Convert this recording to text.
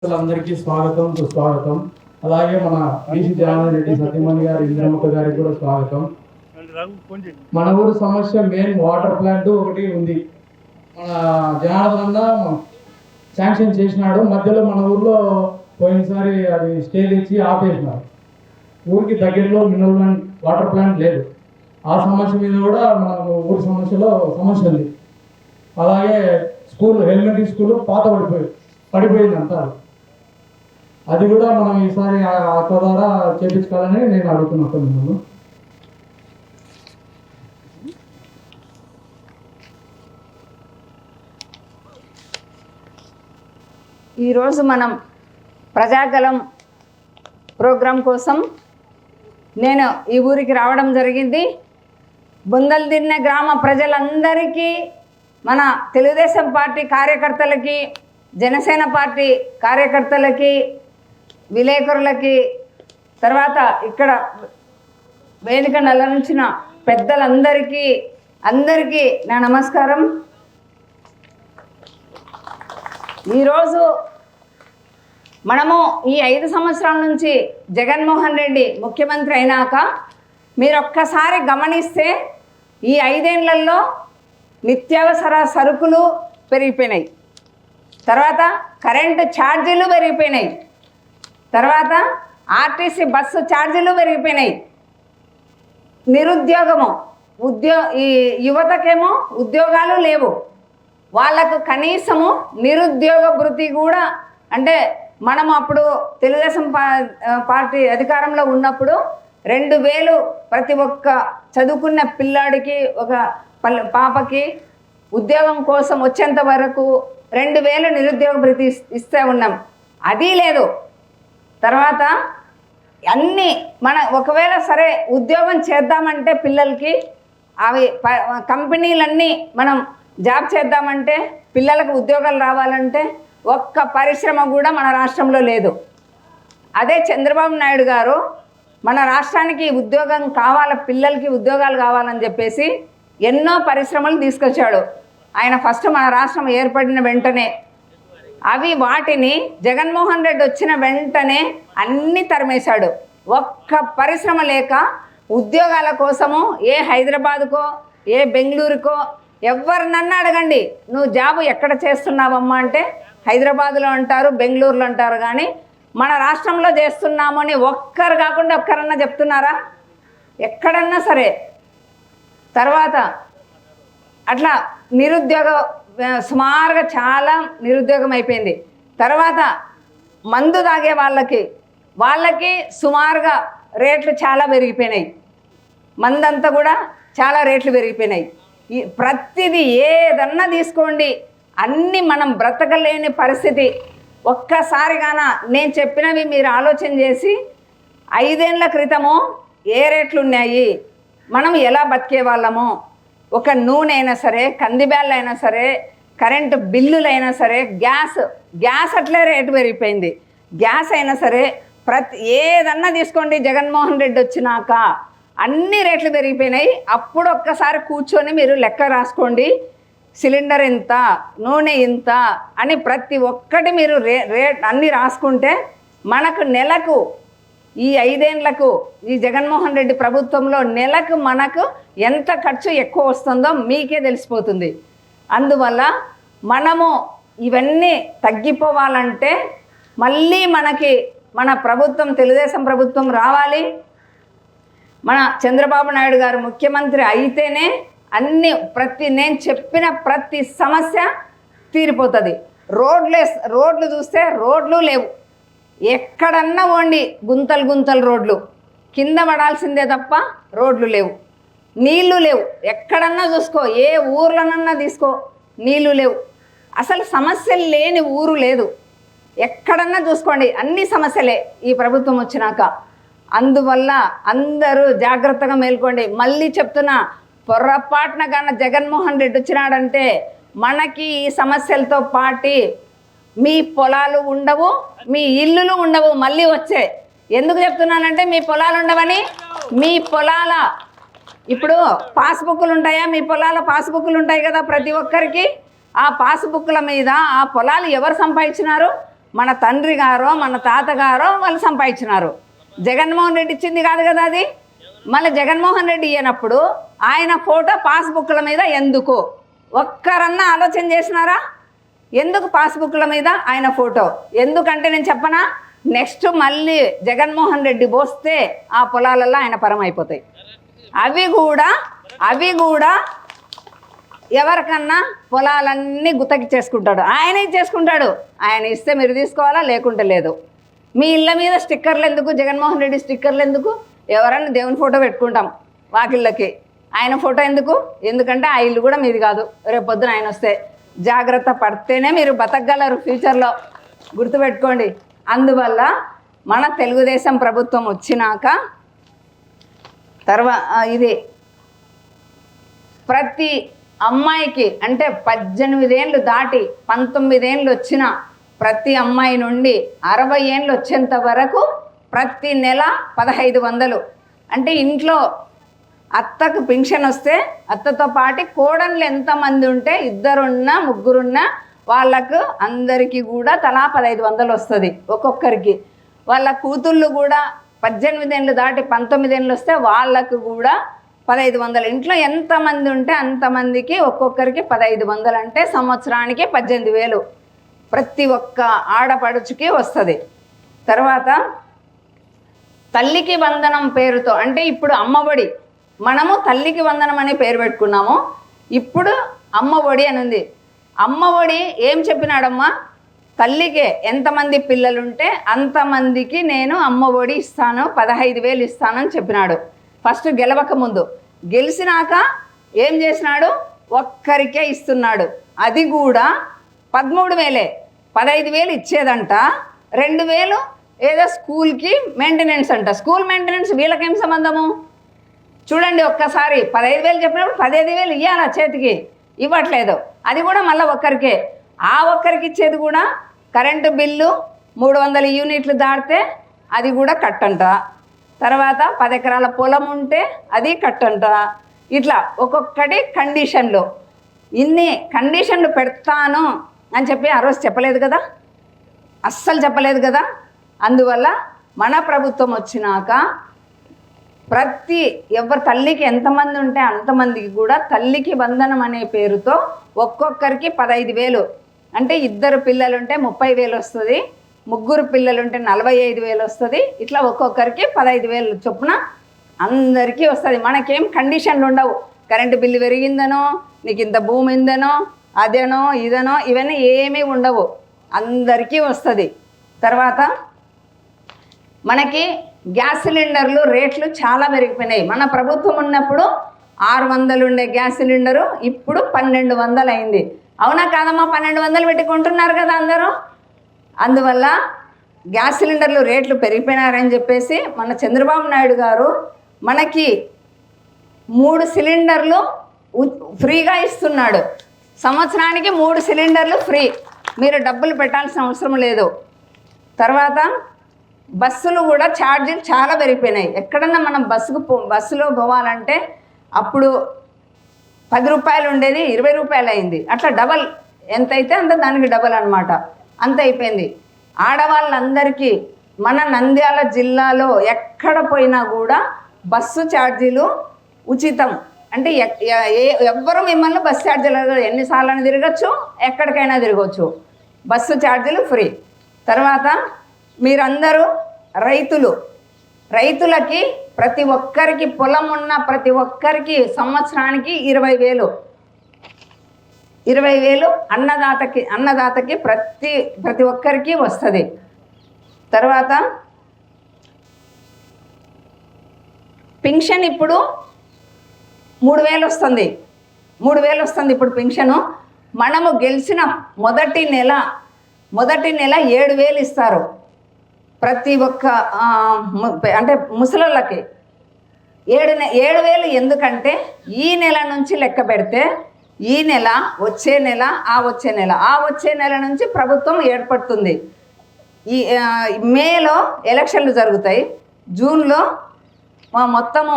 అందరికీ స్వాగతం సుస్వాగతం. అలాగే మన బీసీ జనార్దన్ రెడ్డి సతీమణి గారు ఇంద్రమ్మక్క గారికి కూడా స్వాగతం. మన ఊరు సమస్య మెయిన్ వాటర్ ప్లాంట్ ఒకటి ఉంది. మన జనార్దన్ శాంక్షన్ చేసినాడు, మధ్యలో మన ఊర్లో పోయినసారి అది స్టే తెచ్చి ఆపేసినారు. ఊరికి దగ్గరలో మినరల్ వాటర్ ప్లాంట్ లేదు. ఆ సమస్య మీద కూడా మనకు ఊరి సమస్య ఉంది. అలాగే స్కూల్ ఎలిమెంటరీ స్కూల్ పాత పడిపోయింది అంతా. అది కూడా మనం ఈసారి ఆటో ద్వారా చేపించుకోవాలని నేను అడుగుతున్నాను. ఈరోజు మనం ప్రజాగలం ప్రోగ్రాం కోసం నేను ఈ ఊరికి రావడం జరిగింది. బుందల్దిన్నె గ్రామ ప్రజలందరికీ, మన తెలుగుదేశం పార్టీ కార్యకర్తలకి, జనసేన పార్టీ కార్యకర్తలకి, విలేకరులకి, తర్వాత ఇక్కడ వేదిక నలంచిన పెద్దలందరికీ నా నమస్కారం. ఈరోజు మనము ఈ 5 సంవత్సరాల నుంచి జగన్మోహన్ రెడ్డి ముఖ్యమంత్రి అయినాక మీరు ఒక్కసారి గమనిస్తే ఈ 5 ఏళ్లలో నిత్యావసర సరుకులు పెరిగిపోయినాయి, తర్వాత కరెంటు ఛార్జీలు పెరిగిపోయినాయి, తర్వాత ఆర్టీసీ బస్సు ఛార్జీలు పెరిగిపోయినాయి, నిరుద్యోగము ఈ యువతకేమో ఉద్యోగాలు లేవు. వాళ్ళకు కనీసము నిరుద్యోగ భృతి కూడా, అంటే మనము అప్పుడు తెలుగుదేశం పార్టీ అధికారంలో ఉన్నప్పుడు 2000 ప్రతి ఒక్క చదువుకున్న పిల్లాడికి, ఒక పాపకి ఉద్యోగం కోసం వచ్చేంత వరకు 2000 నిరుద్యోగ భృతి ఇస్తే ఉన్నాం. అది లేదు. తర్వాత అన్నీ ఒకవేళ సరే ఉద్యోగం చేద్దామంటే పిల్లలకి అవి కంపెనీలన్నీ మనం జాబ్ చేద్దామంటే పిల్లలకు ఉద్యోగాలు రావాలంటే ఒక్క పరిశ్రమ కూడా మన రాష్ట్రంలో లేదు. అదే చంద్రబాబు నాయుడు గారు మన రాష్ట్రానికి ఉద్యోగం కావాలి, పిల్లలకి ఉద్యోగాలు కావాలని చెప్పేసి ఎన్నో పరిశ్రమలు తీసుకొచ్చాడు ఆయన. ఫస్ట్ మన రాష్ట్రం ఏర్పడిన వెంటనే వాటిని జగన్మోహన్ రెడ్డి వచ్చిన వెంటనే అన్నీ తరిమేశాడు. ఒక్క పరిశ్రమ లేక ఉద్యోగాల కోసము ఏ హైదరాబాదుకో ఏ బెంగళూరుకో ఎవరినన్నా అడగండి, నువ్వు జాబు ఎక్కడ చేస్తున్నావమ్మా అంటే హైదరాబాద్లో అంటారు, బెంగళూరులో అంటారు. కానీ మన రాష్ట్రంలో చేస్తున్నాము అని ఒక్కరు కాకుండా ఒక్కరన్నా చెప్తున్నారా? ఎక్కడన్నా సరే. తర్వాత అట్లా నిరుద్యోగ సుమారుగా చాలా నిరుద్యోగం అయిపోయింది. తర్వాత మందు తాగే వాళ్ళకి సుమారుగా రేట్లు చాలా పెరిగిపోయినాయి. మందంతా కూడా చాలా రేట్లు పెరిగిపోయినాయి. ప్రతిదీ ఏదన్నా తీసుకోండి, అన్నీ మనం బ్రతకలేని పరిస్థితి. ఒక్కసారిగాన నేను చెప్పినవి మీరు ఆలోచన చేసి 5 ఏళ్ల క్రితము ఏ రేట్లు ఉన్నాయి, మనం ఎలా బతికే వాళ్ళము, ఒక నూనె అయినా సరే, కందిబ్యాళ్ళు అయినా సరే, కరెంటు బిల్లులైనా సరే, గ్యాస్ అట్లే రేటు పెరిగిపోయింది. గ్యాస్ అయినా సరే ఏదన్నా తీసుకోండి, జగన్మోహన్ రెడ్డి వచ్చినాక అన్ని రేట్లు పెరిగిపోయినాయి. అప్పుడు ఒక్కసారి కూర్చొని మీరు లెక్క రాసుకోండి, సిలిండర్ ఇంత, నూనె ఇంత అని ప్రతి ఒక్కటి మీరు రేట్ అన్నీ రాసుకుంటే మనకు నెలకు ఈ 5 ఏళ్లకు ఈ జగన్మోహన్ రెడ్డి ప్రభుత్వంలో నెలకు మనకు ఎంత ఖర్చు ఎక్కువ వస్తుందో మీకే తెలిసిపోతుంది. అందువల్ల మనము ఇవన్నీ తగ్గిపోవాలంటే మళ్ళీ మన ప్రభుత్వం తెలుగుదేశం ప్రభుత్వం రావాలి. మన చంద్రబాబు నాయుడు గారు ముఖ్యమంత్రి అయితేనే నేను చెప్పిన ప్రతి సమస్య తీరిపోతుంది. రోడ్లు చూస్తే రోడ్లు లేవు, ఎక్కడన్నా పోండి గుంతలు రోడ్లు, కింద పడాల్సిందే తప్ప రోడ్లు లేవు. నీళ్లు లేవు, ఎక్కడన్నా చూసుకో, ఏ ఊర్లోనన్నా తీసుకో, నీళ్లు లేవు. అసలు సమస్యలు లేని ఊరు లేదు. ఎక్కడన్నా చూసుకోండి, అన్ని సమస్యలే ఈ ప్రభుత్వం వచ్చినాక. అందువల్ల అందరూ జాగ్రత్తగా మేల్కోండి. మళ్ళీ చెప్తున్నా, పొరపాటున కానీ జగన్మోహన్ రెడ్డి వచ్చినాడంటే మనకి ఈ సమస్యలతో పాటు మీ పొలాలు ఉండవు, మీ ఇల్లులు ఉండవు. మళ్ళీ ఎందుకు చెప్తున్నానంటే మీ పొలాలు ఉండవని. మీ పొలాల ఇప్పుడు పాస్బుక్లు ఉంటాయా? మీ పొలాల పాస్బుక్లు ఉంటాయి కదా ప్రతి ఒక్కరికి. ఆ పాస్బుక్ల మీద ఆ పొలాలు ఎవరు సంపాదించినారు? మన తండ్రి గారో మన తాతగారో వాళ్ళు సంపాదించినారు. జగన్మోహన్ రెడ్డి ఇచ్చింది కాదు కదా అది. మళ్ళీ జగన్మోహన్ రెడ్డి ఇయ్యనప్పుడు ఆయన ఫోటో పాస్బుక్ల మీద ఎందుకు? ఒక్కరన్నా ఆలోచన చేసినారా? ఎందుకు పాస్బుక్ల మీద ఆయన ఫోటో? ఎందుకంటే నేను చెప్పనా, నెక్స్ట్ మళ్ళీ జగన్మోహన్ రెడ్డి పోస్తే ఆ పొలాలలో ఆయన పరం అయిపోతాయి. అవి కూడా ఎవరికన్నా పొలాలన్నీ గుత్తకి చేసుకుంటాడు. ఆయనే చేసుకుంటాడు. ఆయన ఇస్తే మీరు తీసుకోవాలా, లేకుంటే లేదు. మీ ఇళ్ళ మీద స్టిక్కర్లు ఎందుకు? జగన్మోహన్ రెడ్డి స్టిక్కర్లు ఎందుకు? ఎవరన్నా దేవుని ఫోటో పెట్టుకుంటాం వాకిళ్ళకి, ఆయన ఫోటో ఎందుకు? ఎందుకంటే ఆ ఇల్లు కూడా మీది కాదు. రేపు పొద్దున ఆయన వస్తే జాగ్రత్త పడితేనే మీరు బతకగలరు ఫ్యూచర్లో, గుర్తుపెట్టుకోండి. అందువల్ల మన తెలుగుదేశం ప్రభుత్వం వచ్చినాక ఇది ప్రతి అమ్మాయికి అంటే 18 ఏళ్ళు దాటి 19 ఏళ్ళు వచ్చిన ప్రతి అమ్మాయి నుండి 60 ఏళ్ళు వచ్చేంత వరకు ప్రతి నెల 1500. అంటే ఇంట్లో అత్తకు పెన్షన్ వస్తే అత్తతో పాటు కోడళ్ళు ఎంతమంది ఉంటే 2 ఉన్నా 3 ఉన్నా వాళ్ళకు అందరికీ కూడా తలా 1500 వస్తుంది ఒక్కొక్కరికి. వాళ్ళ కూతుళ్ళు కూడా 18 ఏళ్ళు దాటి 19 ఏళ్ళు వస్తే వాళ్ళకు కూడా 1500. ఇంట్లో ఎంతమంది ఉంటే అంతమందికి ఒక్కొక్కరికి 1500 అంటే సంవత్సరానికి 18,000 ప్రతి ఒక్క ఆడపడుచుకి వస్తుంది. తర్వాత తల్లికి వందనం పేరుతో అంటే ఇప్పుడు అమ్మఒడి, మనము తల్లికి వందనం అనే పేరు పెట్టుకున్నాము, ఇప్పుడు అమ్మఒడి అని ఉంది. అమ్మఒడి ఏం చెప్పినాడమ్మా? తల్లికే ఎంతమంది పిల్లలుంటే అంతమందికి నేను అమ్మఒడి ఇస్తాను, 15,000 ఇస్తానని చెప్పినాడు. ఫస్ట్ గెలవక ముందు. గెలిచినాక ఏం చేసినాడు? ఒక్కరికే ఇస్తున్నాడు. అది కూడా 13,000. 15,000 ఇచ్చేదంట, 2,000 ఏదో స్కూల్కి మెయింటెనెన్స్ అంట. స్కూల్ మెయింటెనెన్స్ వీళ్ళకేం సంబంధము? చూడండి ఒక్కసారి 15,000 చెప్పినప్పుడు 15,000 ఇవ్వాలా చేతికి? ఇవ్వట్లేదు. అది కూడా మళ్ళీ ఒక్కరికే. ఆ ఒక్కరికి ఇచ్చేది కూడా కరెంటు బిల్లు 300 యూనిట్లు దాటితే అది కూడా కట్టంట. తర్వాత 10 ఎకరాల పొలం ఉంటే అది కట్టంట. ఇట్లా ఒక్కొక్కటి కండిషన్లు. ఇన్ని కండిషన్లు పెడతాను అని చెప్పి ఆ రోజు చెప్పలేదు కదా, అస్సలు చెప్పలేదు కదా. అందువల్ల మన ప్రభుత్వం వచ్చినాక ఎవరి తల్లికి ఎంతమంది ఉంటే అంతమందికి కూడా తల్లికి వందనం అనే పేరుతో ఒక్కొక్కరికి 15,000. అంటే 2 పిల్లలుంటే 30,000 వస్తుంది, 3 పిల్లలుంటే 45,000 వస్తుంది. ఇట్లా ఒక్కొక్కరికి 15,000 చొప్పున అందరికీ వస్తుంది. మనకేం కండిషన్లు ఉండవు. కరెంటు బిల్లు పెరిగిందనో, నీకు ఇంత భూమి ఉందనో, అదేనో ఇదనో ఇవన్నీ ఏమీ ఉండవు, అందరికీ వస్తుంది. తర్వాత మనకి గ్యాస్ సిలిండర్లు రేట్లు చాలా పెరిగిపోయినాయి. మన ప్రభుత్వం ఉన్నప్పుడు 600 ఉండే గ్యాస్ సిలిండరు ఇప్పుడు 1200 అయింది. అవునా కాదమ్మా? 1200 పెట్టి కొంటున్నారు కదా అందరూ. అందువల్ల గ్యాస్ సిలిండర్లు రేట్లు పెరిగిపోయినారని చెప్పేసి మన చంద్రబాబు నాయుడు గారు మనకి 3 సిలిండర్లు ఫ్రీగా ఇస్తున్నాడు. సంవత్సరానికి 3 సిలిండర్లు ఫ్రీ, మీరు డబ్బులు పెట్టాల్సిన అవసరం లేదు. తర్వాత బస్సులు కూడా ఛార్జీలు చాలా పెరిగిపోయినాయి. ఎక్కడన్నా మనం బస్సులో పోవాలంటే అప్పుడు 10 రూపాయలు ఉండేది 20 రూపాయలు అయింది. అట్లా డబల్, ఎంతైతే అంత దానికి డబల్ అనమాట, అంత అయిపోయింది. ఆడవాళ్ళందరికీ మన నంద్యాల జిల్లాలో ఎక్కడ పోయినా కూడా బస్సు ఛార్జీలు ఉచితం. అంటే ఎవ్వరు మిమ్మల్ని బస్సు ఛార్జీలు ఎన్నిసార్లు తిరగచ్చు, ఎక్కడికైనా తిరగచ్చు, బస్సు ఛార్జీలు ఫ్రీ. తర్వాత మీరందరూ రైతులకి ప్రతి ఒక్కరికి పొలం ఉన్న ప్రతి ఒక్కరికి సంవత్సరానికి 20,000 అన్నదాతకి ప్రతి ఒక్కరికి వస్తుంది. తర్వాత పింఛన్ ఇప్పుడు 3,000 వస్తుంది. 3,000 వస్తుంది ఇప్పుడు పింఛను. మనము గెలిచిన మొదటి నెల 7,000 ఇస్తారు ప్రతి ఒక్క అంటే ముసలోళ్ళకి. 7,000 ఎందుకంటే ఈ నెల నుంచి లెక్క పెడితే ఈ నెల, వచ్చే నెల, వచ్చే నెల నుంచి ప్రభుత్వం ఏర్పడుతుంది. ఈ మేలో ఎలక్షన్లు జరుగుతాయి, జూన్లో మొత్తము